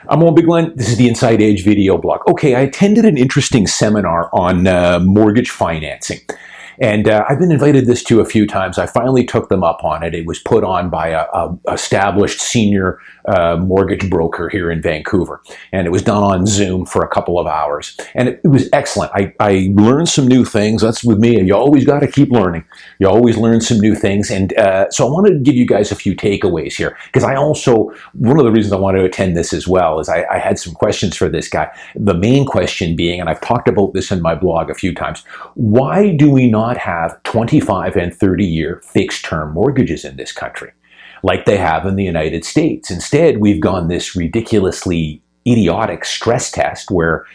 I'm Owen Bigland. This is the Inside Edge video blog. Okay, I attended an interesting seminar on mortgage financing. And I've been invited this to a few times. I finally took them up on it. It was put on by a established senior mortgage broker here in Vancouver. And it was done on Zoom for a couple of hours. And it was excellent. I learned some new things. That's with me. You always got to keep learning. You always learn some new things. And so I wanted to give you guys a few takeaways here. Because one of the reasons I wanted to attend this as well is I had some questions for this guy. The main question being, and I've talked about this in my blog a few times, why do we not have 25 and 30-year fixed-term mortgages in this country like they have in the United States? Instead, we've gone this ridiculously idiotic stress test where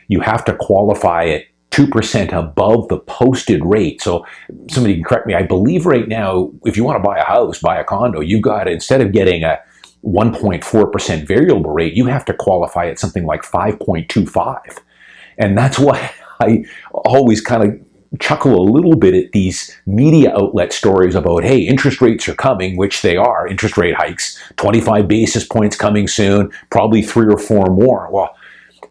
you have to qualify at 2% above the posted rate. So somebody can correct me. I believe right now, if you want to buy a house, buy a condo, you've got, instead of getting a 1.4% variable rate, you have to qualify at something like 5.25. And that's why I always kind of chuckle a little bit at these media outlet stories about, hey, interest rates are coming, which they are, interest rate hikes, 25 basis points coming soon, probably 3 or 4 more. Well,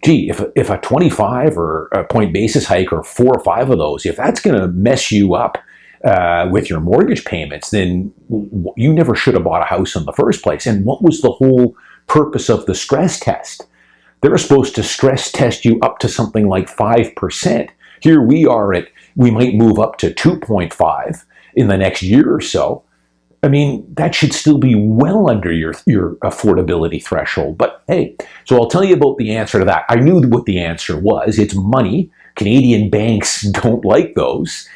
gee, if a 25 or a point basis hike or 4 or 5 of those, if that's going to mess you up with your mortgage payments, then you never should have bought a house in the first place. And what was the whole purpose of the stress test? They were supposed to stress test you up to something like 5%. Here we might move up to 2.5 in the next year or so. I mean, that should still be well under your affordability threshold. But hey, so I'll tell you about the answer to that. I knew what the answer was. It's money. Canadian banks don't like those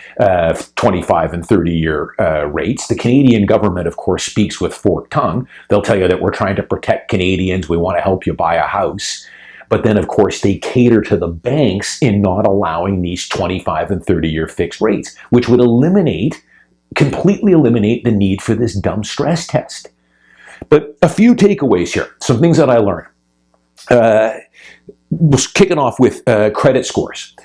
25 and 30-year rates. The Canadian government, of course, speaks with forked tongue. They'll tell you that we're trying to protect Canadians. We want to help you buy a house. But then, of course, they cater to the banks in not allowing these 25 and 30-year fixed rates, which would completely eliminate the need for this dumb stress test. But a few takeaways here, some things that I learned. Was kicking off with credit scores.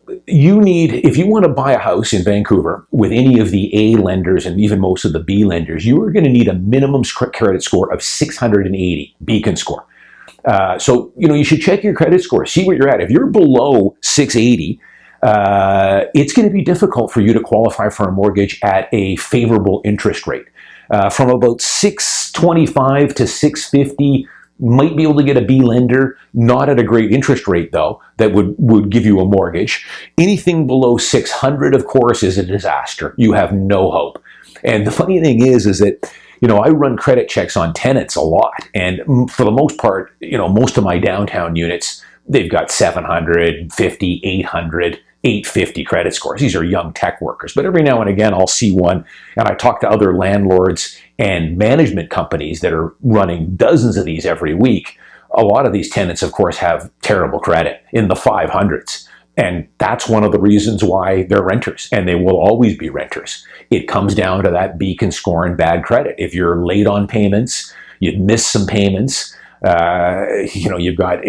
If you want to buy a house in Vancouver with any of the A lenders and even most of the B lenders, you are going to need a minimum credit score of 680, beacon score. So, you should check your credit score, see where you're at. If you're below 680, it's going to be difficult for you to qualify for a mortgage at a favorable interest rate. From about 625 to 650, might be able to get a B lender, not at a great interest rate though, that would give you a mortgage. Anything below 600, of course, is a disaster. You have no hope. And the funny thing is that I run credit checks on tenants a lot. And for the most part, most of my downtown units, they've got 750, 800, 850 credit scores. These are young tech workers. But every now and again, I'll see one, and I talk to other landlords and management companies that are running dozens of these every week. A lot of these tenants, of course, have terrible credit in the 500s. And that's one of the reasons why they're renters, and they will always be renters. It comes down to that beacon score and bad credit. If you're late on payments, you've missed some payments, you've got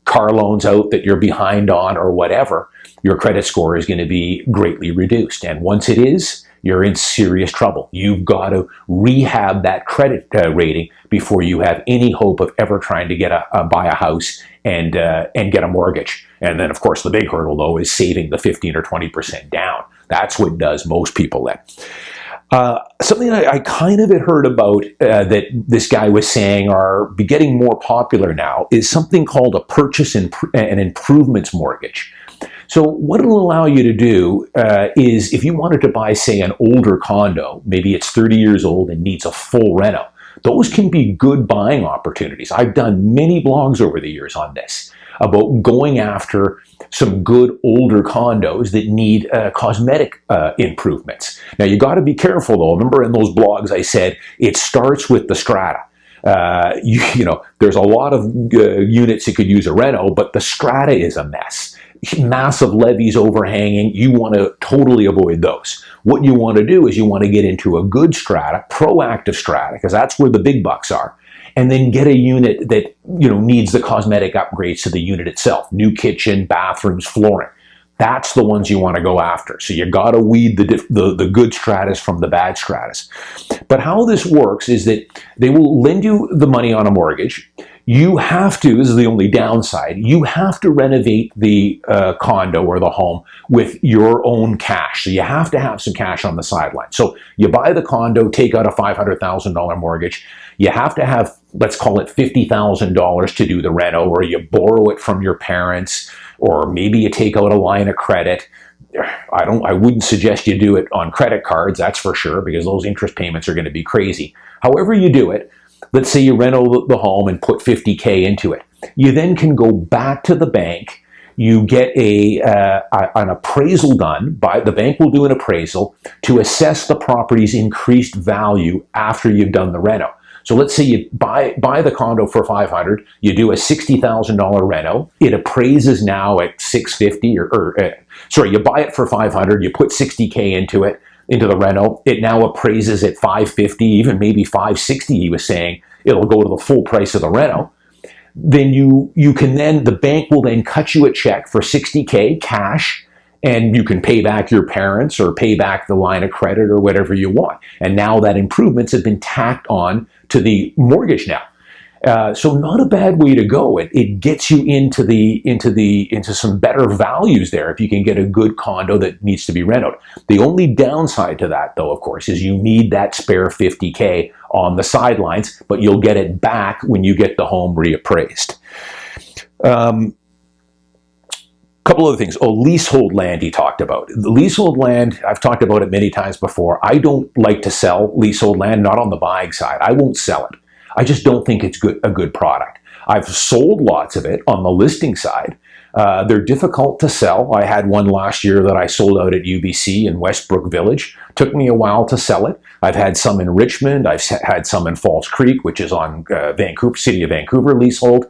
car loans out that you're behind on or whatever, your credit score is going to be greatly reduced. And once it is, you're in serious trouble. You've got to rehab that credit rating before you have any hope of ever trying to buy a house and get a mortgage. And then, of course, the big hurdle, though, is saving the 15 or 20% down. That's what does most people then. Something I kind of had heard about that this guy was saying are getting more popular now is something called a purchase and improvements mortgage. So what it'll allow you to do is if you wanted to buy, say, an older condo, maybe it's 30 years old and needs a full reno, those can be good buying opportunities. I've done many blogs over the years on this about going after some good older condos that need cosmetic improvements. Now, you got to be careful, though. Remember in those blogs I said it starts with the strata. There's a lot of units that could use a reno, but the strata is a mess. Massive levees overhanging, you want to totally avoid those. What you want to do is you want to get into a good strata, proactive strata, because that's where the big bucks are, and then get a unit that needs the cosmetic upgrades to the unit itself, new kitchen, bathrooms, flooring. That's the ones you want to go after. So you got to weed the good stratas from the bad stratas. But how this works is that they will lend you the money on a mortgage. You have to, this is the only downside, you have to renovate the condo or the home with your own cash. So you have to have some cash on the sideline. So you buy the condo, take out a $500,000 mortgage. You have to have, let's call it $50,000 to do the reno, or you borrow it from your parents, or maybe you take out a line of credit. I wouldn't suggest you do it on credit cards, that's for sure, because those interest payments are going to be crazy. However you do it, let's say you reno the home and put $50K into it. You then can go back to the bank. You get an appraisal done. The bank will do an appraisal to assess the property's increased value after you've done the reno. So let's say you buy the condo for $500, you do a $60,000 reno, it appraises now at $650, sorry, you buy it for $500, you put $60K into the reno, it now appraises at $550, even maybe $560, he was saying, it'll go to the full price of the reno. Then the bank will then cut you a check for $60K cash, and you can pay back your parents or pay back the line of credit or whatever you want. And now that improvements have been tacked on to the mortgage now. So not a bad way to go. It gets you into some better values there if you can get a good condo that needs to be renovated. The only downside to that, though, of course, is you need that spare $50K on the sidelines, but you'll get it back when you get the home reappraised. Couple other things. Leasehold land he talked about. The leasehold land, I've talked about it many times before. I don't like to sell leasehold land, not on the buying side. I won't sell it. I just don't think it's a good product. I've sold lots of it on the listing side. They're difficult to sell. I had one last year that I sold out at UBC in Westbrook Village. Took me a while to sell it. I've had some in Richmond. I've had some in Falls Creek, which is on City of Vancouver leasehold.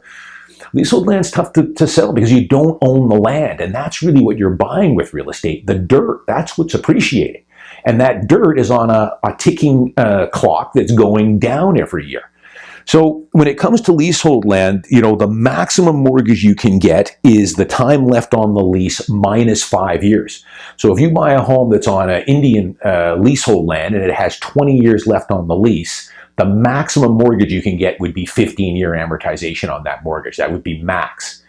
Leasehold land's tough to sell because you don't own the land, and that's really what you're buying with real estate. The dirt, that's what's appreciating. And that dirt is on a ticking clock that's going down every year. So when it comes to leasehold land, the maximum mortgage you can get is the time left on the lease minus 5 years. So if you buy a home that's on an Indian leasehold land and it has 20 years left on the lease, the maximum mortgage you can get would be 15-year amortization on that mortgage. That would be max.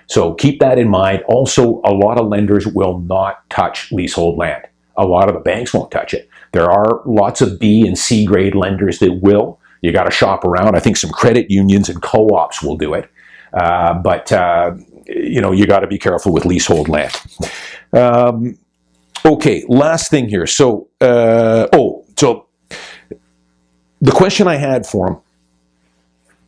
So keep that in mind. Also, a lot of lenders will not touch leasehold land. A lot of the banks won't touch it. There are lots of B and C grade lenders that will. You got to shop around. I think some credit unions and co-ops will do it. But you got to be careful with leasehold land. Okay, last thing here. So the question I had for him,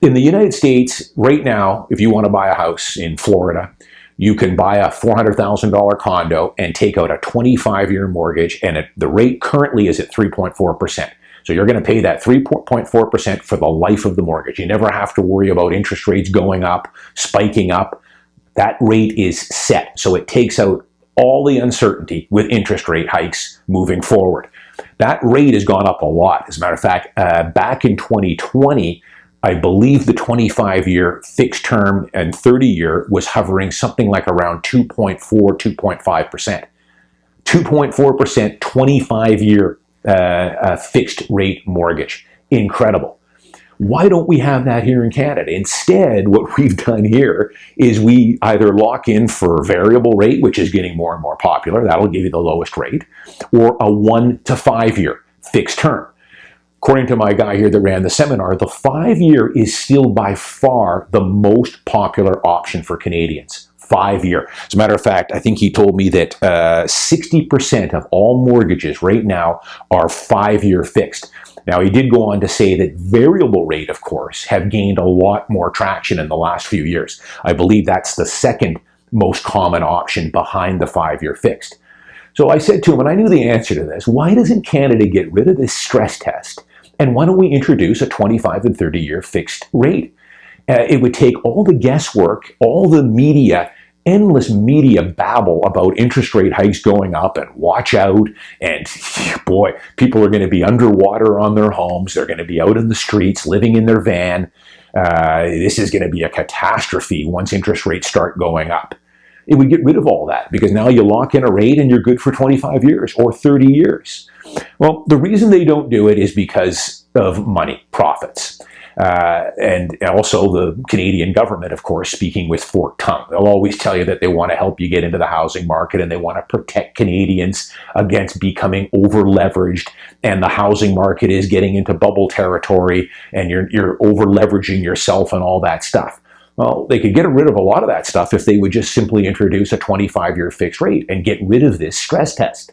in the United States, right now, if you want to buy a house in Florida, you can buy a $400,000 condo and take out a 25-year mortgage, and the rate currently is at 3.4%. So you're going to pay that 3.4% for the life of the mortgage. You never have to worry about interest rates going up, spiking up. That rate is set. So it takes out all the uncertainty with interest rate hikes moving forward. That rate has gone up a lot. As a matter of fact, back in 2020, I believe the 25-year fixed term and 30-year was hovering something like around 2.4, 2.5%. 2.4% 25-year fixed rate mortgage. Incredible. Why don't we have that here in Canada? Instead, what we've done here is we either lock in for variable rate, which is getting more and more popular, that'll give you the lowest rate, or a 1 to 5 year fixed term. According to my guy here that ran the seminar, the 5-year is still by far the most popular option for Canadians. 5-year. As a matter of fact, I think he told me that 60% of all mortgages right now are 5-year fixed. Now, he did go on to say that variable rate, of course, have gained a lot more traction in the last few years. I believe that's the second most common option behind the 5-year fixed. So I said to him, and I knew the answer to this, why doesn't Canada get rid of this stress test? And why don't we introduce a 25 and 30-year fixed rate? It would take all the guesswork, all the media, endless media babble about interest rate hikes going up and watch out, and boy, people are going to be underwater on their homes, they're going to be out in the streets living in their van. This is going to be a catastrophe once interest rates start going up. It would get rid of all that because now you lock in a rate and you're good for 25 years or 30 years. Well, the reason they don't do it is because of money, profits. And also the Canadian government, of course, speaking with forked tongue. They'll always tell you that they want to help you get into the housing market and they want to protect Canadians against becoming over-leveraged, and the housing market is getting into bubble territory and you're over-leveraging yourself and all that stuff. Well, they could get rid of a lot of that stuff if they would just simply introduce a 25-year fixed rate and get rid of this stress test,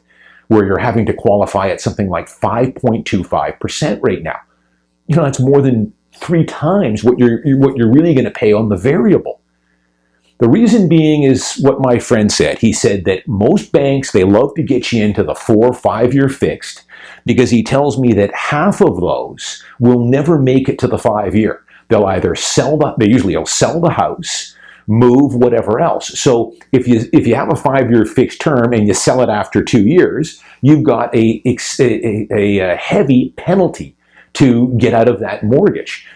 where you're having to qualify at something like 5.25% right now. You know, that's more than 3 times what you're really going to pay on the variable. The reason being is what my friend said. He said that most banks, they love to get you into the 4 or 5 year fixed, because he tells me that half of those will never make it to the 5 year. They'll either they'll sell the house, move, whatever else. So if you have a 5 year fixed term and you sell it after 2 years, you've got a heavy penalty to get out of that mortgage.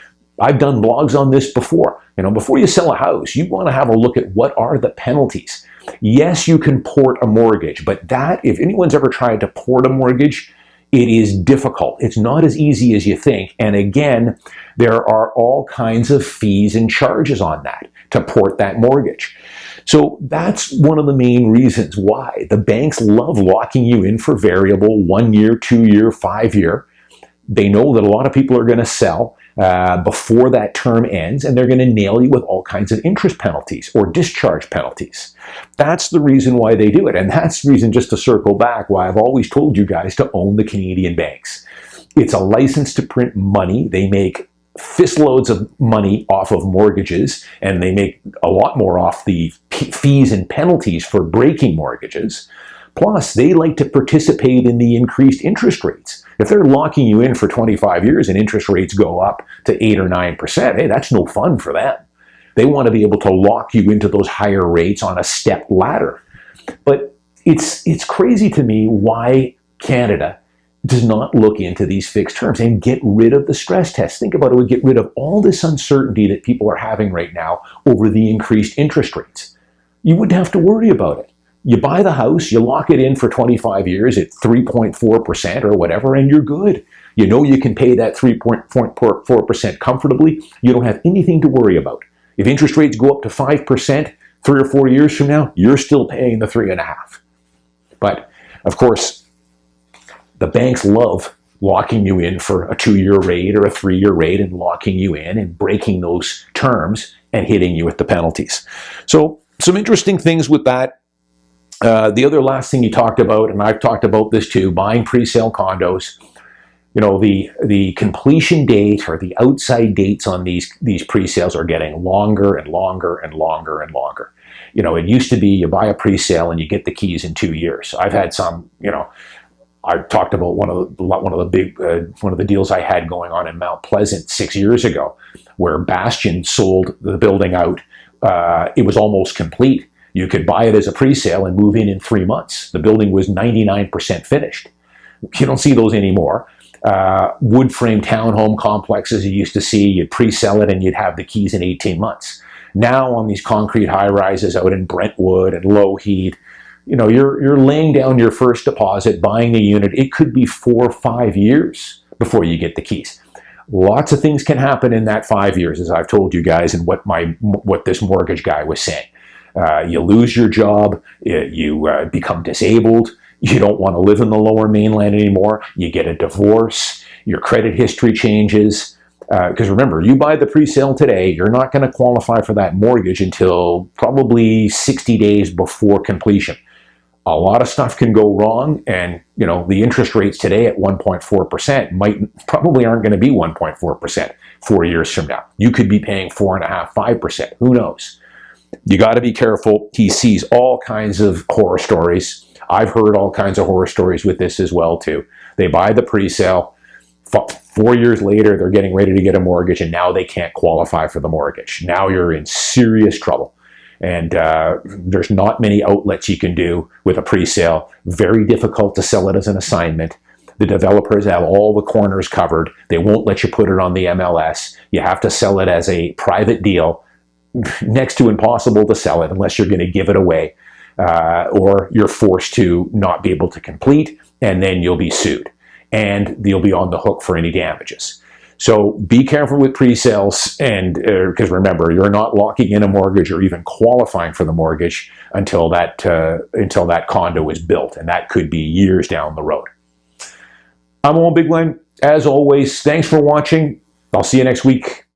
I've done blogs on this before. You know, before you sell a house, you want to have a look at what are the penalties. Yes, you can port a mortgage, but that, if anyone's ever tried to port a mortgage, it is difficult. It's not as easy as you think. And again, there are all kinds of fees and charges on that to port that mortgage. So that's one of the main reasons why the banks love locking you in for variable 1 year, 2 year, 5 year. They know that a lot of people are going to sell before that term ends, and they're going to nail you with all kinds of interest penalties or discharge penalties. That's the reason why they do it. And that's the reason, just to circle back, why I've always told you guys to own the Canadian banks. It's a license to print money. They make fistloads of money off of mortgages, and they make a lot more off the fees and penalties for breaking mortgages. Plus, they like to participate in the increased interest rates. If they're locking you in for 25 years and interest rates go up to 8 or 9%, hey, that's no fun for them. They want to be able to lock you into those higher rates on a step ladder. But it's crazy to me why Canada does not look into these fixed terms and get rid of the stress test. Think about it, would get rid of all this uncertainty that people are having right now over the increased interest rates. You wouldn't have to worry about it. You buy the house, you lock it in for 25 years at 3.4% or whatever, and you're good. You know you can pay that 3.4% comfortably. You don't have anything to worry about. If interest rates go up to 5% 3 or 4 years from now, you're still paying the 3.5%. But, of course, the banks love locking you in for a 2-year rate or a 3-year rate and locking you in and breaking those terms and hitting you with the penalties. So, some interesting things with that. The other last thing you talked about, and I've talked about this too, buying pre-sale condos. You know, the completion date or the outside dates on these pre-sales are getting longer and longer and longer and longer. You know, it used to be you buy a pre-sale and you get the keys in 2 years. I've had some, you know, I talked about one of the deals I had going on in Mount Pleasant 6 years ago, where Bastion sold the building out. It was almost complete. You could buy it as a pre-sale and move in 3 months. The building was 99% finished. You don't see those anymore. Wood frame townhome complexes you used to see, you'd pre-sell it and you'd have the keys in 18 months. Now on these concrete high-rises out in Brentwood and Lougheed, you know, you're laying down your first deposit, buying a unit. It could be 4 or 5 years before you get the keys. Lots of things can happen in that 5 years, as I've told you guys, and what this mortgage guy was saying. You lose your job, you become disabled, you don't want to live in the Lower Mainland anymore, you get a divorce, your credit history changes. Because remember, you buy the pre-sale today, you're not going to qualify for that mortgage until probably 60 days before completion. A lot of stuff can go wrong, and you know the interest rates today at 1.4% probably aren't going to be 1.4% 4 years from now. You could be paying 4.5%, 5%. Who knows? You got to be careful. He sees all kinds of horror stories. I've heard all kinds of horror stories with this as well too. They buy the pre-sale. 4 years later, they're getting ready to get a mortgage, and now they can't qualify for the mortgage. Now you're in serious trouble. And there's not many outlets you can do with a pre-sale. Very difficult to sell it as an assignment. The developers have all the corners covered. They won't let you put it on the MLS. You have to sell it as a private deal. Next to impossible to sell it unless you're going to give it away, or you're forced to not be able to complete, and then you'll be sued. And you'll be on the hook for any damages. So be careful with pre-sales, and because remember, you're not locking in a mortgage or even qualifying for the mortgage until that condo is built, and that could be years down the road. I'm Owen Bigland. As always, thanks for watching. I'll see you next week.